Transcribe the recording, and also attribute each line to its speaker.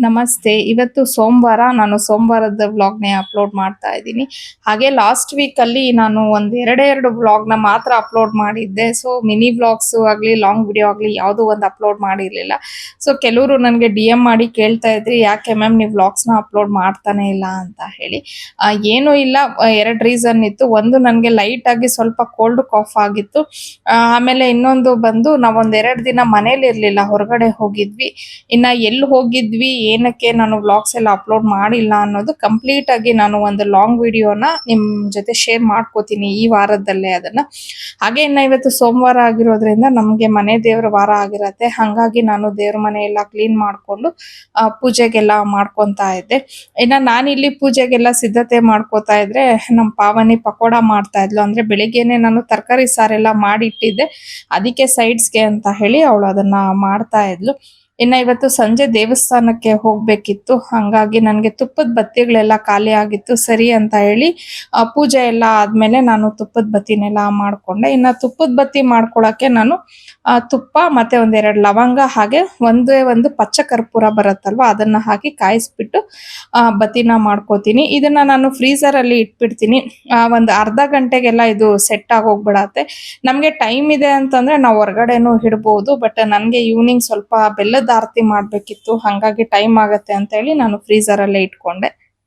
Speaker 1: ನಮಸ್ತೆ. ಇವತ್ತು ಸೋಮವಾರ. ನಾನು ಸೋಮವಾರದ ವ್ಲಾಗ್‌ನೇ ಅಪ್ಲೋಡ್ ಮಾಡ್ತಾ ಇದ್ದೀನಿ. ಹಾಗೆ ಲಾಸ್ಟ್ ವೀಕಲ್ಲಿ ನಾನು ಒಂದು ಎರಡೇ ವ್ಲಾಗ್‌ನ ಮಾತ್ರ ಅಪ್ಲೋಡ್ ಮಾಡಿದ್ದೆ. ಸೊ ಮಿನಿ ವ್ಲಾಗ್ಸು ಆಗಲಿ ಲಾಂಗ್ ವಿಡಿಯೋ ಆಗಲಿ ಯಾವುದೂ ಒಂದು ಅಪ್ಲೋಡ್ ಮಾಡಿರಲಿಲ್ಲ. ಸೊ ಕೆಲವರು ನನಗೆ DM ಮಾಡಿ ಕೇಳ್ತಾ ಇದ್ರಿ, ಯಾಕೆ ಮ್ಯಾಮ್ ನೀವು ವ್ಲಾಗ್ಸ್‌ನ ಅಪ್ಲೋಡ್ ಮಾಡ್ತಾನೆ ಇಲ್ಲ ಅಂತ ಹೇಳಿ. ಏನೂ ಇಲ್ಲ, 2 ರೀಸನ್ ಇತ್ತು. ಒಂದು, ನನಗೆ ಲೈಟಾಗಿ ಸ್ವಲ್ಪ ಕೋಲ್ಡ್ ಕಾಫ್ ಆಗಿತ್ತು. ಆಮೇಲೆ ಇನ್ನೊಂದು ಬಂದು ನಾವೊಂದು 2 ದಿನ ಮನೇಲಿರಲಿಲ್ಲ, ಹೊರಗಡೆ ಹೋಗಿದ್ವಿ. ಇನ್ನು ಎಲ್ಲಿ ಹೋಗಿದ್ವಿ, ಏನಕ್ಕೆ ನಾನು ವ್ಲಾಗ್ಸ್ ಎಲ್ಲ ಅಪ್ಲೋಡ್ ಮಾಡಿಲ್ಲ ಅನ್ನೋದು ಕಂಪ್ಲೀಟ್ ಆಗಿ ನಾನು ಒಂದು ಲಾಂಗ್ ವಿಡಿಯೋನ ನಿಮ್ಮ ಜೊತೆ ಶೇರ್ ಮಾಡ್ಕೋತೀನಿ ಈ ವಾರದಲ್ಲೇ ಅದನ್ನ. ಹಾಗೆ ಇನ್ನು ಇವತ್ತು ಸೋಮವಾರ ಆಗಿರೋದ್ರಿಂದ ನಮಗೆ ಮನೆ ದೇವರ ವಾರ ಆಗಿರತ್ತೆ. ಹಾಗಾಗಿ ನಾನು ದೇವ್ರ ಮನೆ ಎಲ್ಲ ಕ್ಲೀನ್ ಮಾಡಿಕೊಂಡು ಪೂಜೆಗೆಲ್ಲ ಮಾಡ್ಕೊತಾ ಇದ್ದೆ. ಇನ್ನು ನಾನಿಲ್ಲಿ ಪೂಜೆಗೆಲ್ಲ ಸಿದ್ಧತೆ ಮಾಡ್ಕೋತಾ ಇದ್ರೆ ನಮ್ಮ ಪಾವನಿ ಪಕೋಡ ಮಾಡ್ತಾ ಇದ್ಲು. ಅಂದ್ರೆ ಬೆಳಿಗ್ಗೆನೆ ನಾನು ತರಕಾರಿ ಸಾರೆಲ್ಲ ಮಾಡಿಟ್ಟಿದ್ದೆ, ಅದಕ್ಕೆ ಸೈಡ್ಸ್ಗೆ ಅಂತ ಹೇಳಿ ಅವಳು ಅದನ್ನ ಮಾಡ್ತಾ ಇದ್ಲು. ಇನ್ನು ಇವತ್ತು ಸಂಜೆ ದೇವಸ್ಥಾನಕ್ಕೆ ಹೋಗ್ಬೇಕಿತ್ತು. ಹಂಗಾಗಿ ನನಗೆ ತುಪ್ಪದ ಬತ್ತಿಗಳೆಲ್ಲ ಖಾಲಿ ಆಗಿತ್ತು. ಸರಿ ಅಂತ ಹೇಳಿ ಪೂಜೆ ಎಲ್ಲ ಆದ್ಮೇಲೆ ನಾನು ತುಪ್ಪದ ಬತ್ತಿನೆಲ್ಲ ಮಾಡ್ಕೊಂಡೆ. ಇನ್ನು ತುಪ್ಪದ ಬತ್ತಿ ಮಾಡ್ಕೊಳಕ್ಕೆ ನಾನು ತುಪ್ಪ ಮತ್ತೆ 2 ಲವಂಗ ಹಾಗೆ ಒಂದು ಪಚ್ಚ ಕರ್ಪೂರ ಬರುತ್ತಲ್ವ, ಅದನ್ನ ಹಾಕಿ ಕಾಯಿಸ್ಬಿಟ್ಟು ಬತ್ತಿನ ಮಾಡ್ಕೋತೀನಿ. ಇದನ್ನ ನಾನು ಫ್ರೀಸರ್ ಅಲ್ಲಿ ಇಟ್ಬಿಡ್ತೀನಿ. ಒಂದು ಅರ್ಧ ಗಂಟೆಗೆಲ್ಲ ಇದು ಸೆಟ್ ಆಗೋಗ್ಬಿಡತ್ತೆ. ನಮ್ಗೆ ಟೈಮ್ ಇದೆ ಅಂತಂದ್ರೆ ನಾವು ಹೊರಗಡೆನೂ ಇಡ್ಬೋದು. ಬಟ್ ನನಗೆ ಈವ್ನಿಂಗ್ ಸ್ವಲ್ಪ ಬೆಲ್ಲದ ಆರತಿ ಮಾಡ್ಬೇಕಿತ್ತು, ಹಾಗಾಗಿ ಟೈಮ್ ಆಗತ್ತೆ ಅಂತ ಹೇಳಿ ನಾನು ಫ್ರೀಸರ್ ಅಲ್ಲೇ ಇಟ್ಕೊಂಡೆ.